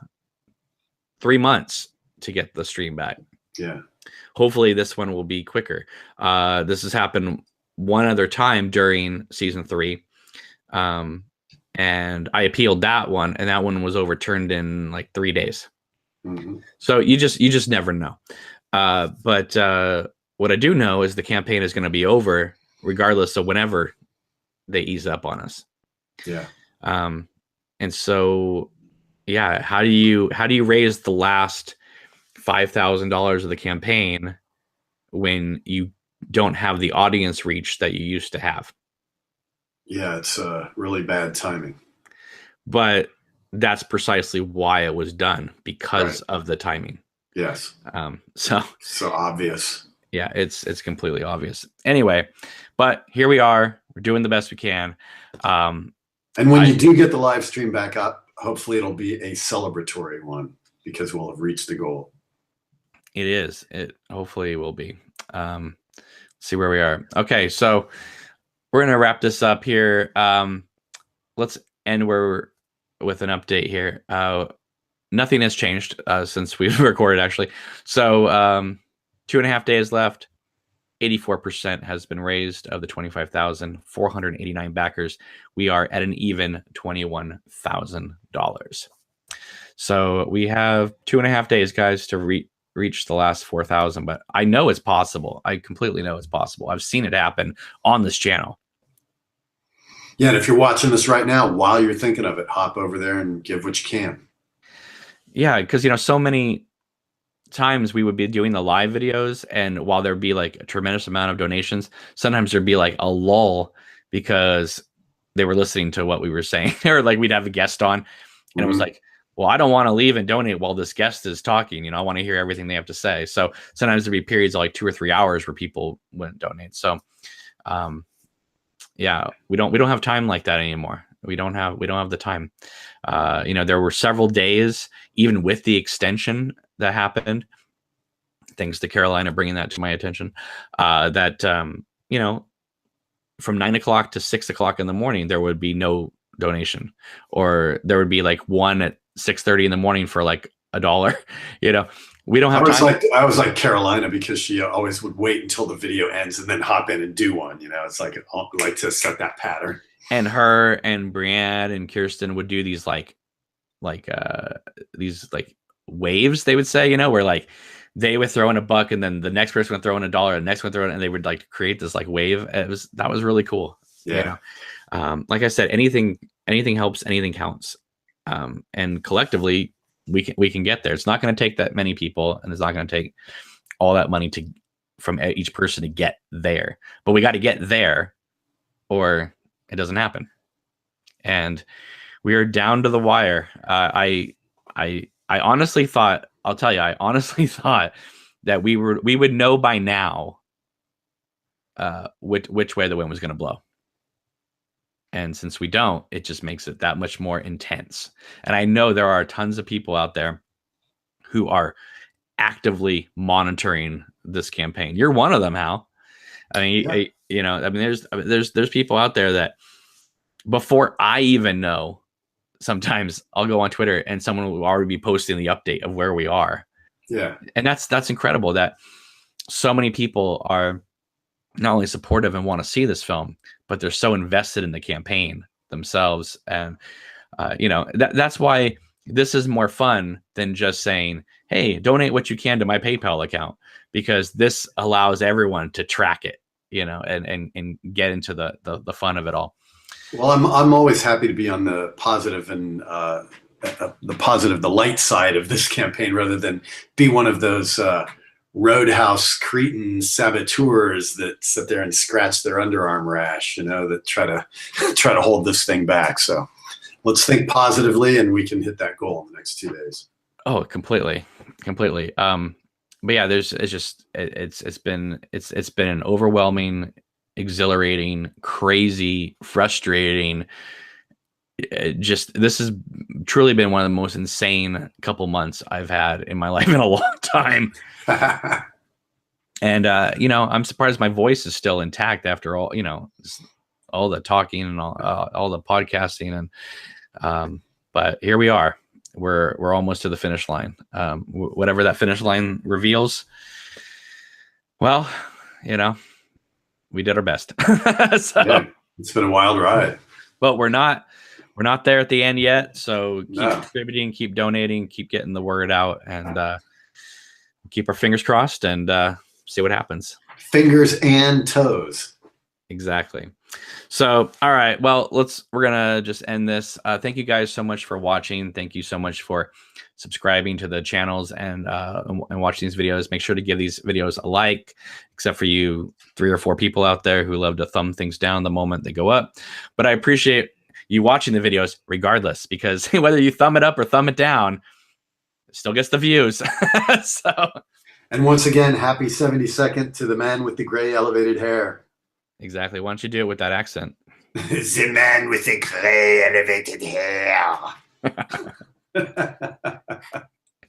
[SPEAKER 1] months to get the stream back.
[SPEAKER 2] Yeah.
[SPEAKER 1] Hopefully this one will be quicker. This has happened one other time during season 3. And I appealed that one, and that one was overturned in like 3 days. Mm-hmm. So you just never know. But what I do know is the campaign is going to be over regardless of whenever they ease up on us.
[SPEAKER 2] Yeah.
[SPEAKER 1] And so, how do you raise the last $5,000 of the campaign when you don't have the audience reach that you used to have?
[SPEAKER 2] Yeah, it's really bad timing.
[SPEAKER 1] But that's precisely why it was done, because of the timing.
[SPEAKER 2] Yes.
[SPEAKER 1] So
[SPEAKER 2] obvious.
[SPEAKER 1] Yeah, it's completely obvious. Anyway, but here we are. We're doing the best we can.
[SPEAKER 2] And when you do get the live stream back up, hopefully it'll be a celebratory one because we'll have reached the goal.
[SPEAKER 1] It is. It hopefully will be. Let's see where we are. Okay, so we're gonna wrap this up here. Let's end with an update here. Nothing has changed since we've recorded, actually. So 2.5 days left. 84% has been raised of the 25,489 backers. We are at an even $21,000. So we have 2.5 days, guys, to reach the last 4,000. But I know it's possible. I completely know it's possible. I've seen it happen on this channel.
[SPEAKER 2] Yeah, and if you're watching this right now, while you're thinking of it, hop over there and give what you can.
[SPEAKER 1] Yeah, because so many times we would be doing the live videos, and while there'd be like a tremendous amount of donations, sometimes there'd be like a lull because they were listening to what we were saying, or like we'd have a guest on, and it was like, well, I don't want to leave and donate while this guest is talking. I want to hear everything they have to say. So sometimes there'd be periods of like 2 or 3 hours where people wouldn't donate. So, yeah, we don't have time like that anymore. We don't have the time. There were several days, even with the extension that happened, thanks to Carolina bringing that to my attention, that from 9 o'clock to 6 o'clock in the morning, there would be no donation, or there would be like one at 6:30 in the morning for like $1. You know, we don't have time.
[SPEAKER 2] I was like Carolina, because she always would wait until the video ends and then hop in and do one. You know, it's like I like to set that pattern.
[SPEAKER 1] And her and Brianne and Kirsten would do these these waves, they would say, you know, where like they would throw in $1 and then the next person would throw in $1, the next one throw in, and they would like create this like wave. That was really cool.
[SPEAKER 2] Yeah.
[SPEAKER 1] You know? Like I said, anything helps, anything counts. And collectively we can get there. It's not going to take that many people, and it's not going to take all that money from each person to get there, but we got to get there or it doesn't happen. And we are down to the wire. I honestly thought, I'll tell you, I honestly thought that we would know by now which way the wind was going to blow. And since we don't, it just makes it that much more intense. And I know there are tons of people out there who are actively monitoring this campaign. You're one of them, Hal. I mean, there's people out there that before I even know, sometimes I'll go on Twitter and someone will already be posting the update of where we are.
[SPEAKER 2] Yeah.
[SPEAKER 1] And that's incredible that so many people are not only supportive and want to see this film, but they're so invested in the campaign themselves. And, that's why this is more fun than just saying, hey, donate what you can to my PayPal account, because this allows everyone to track it, and get into the fun of it all.
[SPEAKER 2] Well, I'm always happy to be on the positive and the light side of this campaign, rather than be one of those roadhouse cretin saboteurs that sit there and scratch their underarm rash, that try to hold this thing back. So let's think positively, and we can hit that goal in the next 2 days.
[SPEAKER 1] Oh, completely. But yeah, it's been an overwhelming, exhilarating, crazy, frustrating. This has truly been one of the most insane couple months I've had in my life in a long time. And I'm surprised my voice is still intact after all the talking and all the podcasting, and but here we are. We're almost to the finish line. Whatever that finish line reveals, well, we did our best. So, yeah,
[SPEAKER 2] it's been a wild ride,
[SPEAKER 1] but we're not there at the end yet. So keep contributing, keep donating, keep getting the word out, and keep our fingers crossed and see what happens.
[SPEAKER 2] Fingers and toes.
[SPEAKER 1] Exactly. So, all right. Well, we're going to just end this. Thank you guys so much for watching. Thank you so much for subscribing to the channels and watching these videos. Make sure to give these videos a like, except for you 3 or 4 people out there who love to thumb things down the moment they go up. But I appreciate you watching the videos regardless, because whether you thumb it up or thumb it down, it still gets the views. So,
[SPEAKER 2] and once again, happy 72nd to the man with the gray elevated hair.
[SPEAKER 1] Exactly. Why don't you do it with that accent?
[SPEAKER 2] The man with the gray elevated hair.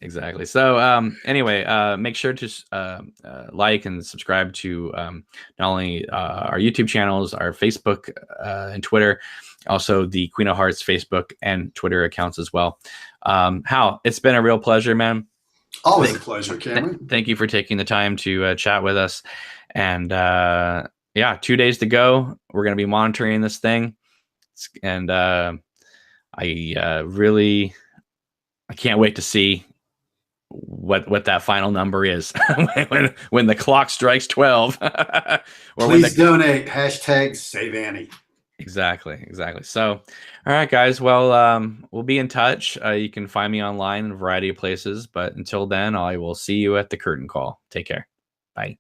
[SPEAKER 1] Exactly. So anyway, make sure to like and subscribe to not only our YouTube channels, our Facebook and Twitter, also the Queen of Hearts Facebook and Twitter accounts as well. Hal, it's been a real pleasure, man.
[SPEAKER 2] Always a pleasure, Cameron.
[SPEAKER 1] Thank you for taking the time to chat with us. And 2 days to go. We're going to be monitoring this thing. And I can't wait to see what that final number is when the clock strikes 12.
[SPEAKER 2] Please donate. Hashtag Save Annie.
[SPEAKER 1] Exactly. So, all right, guys. Well, we'll be in touch. You can find me online in a variety of places. But until then, I will see you at the curtain call. Take care. Bye.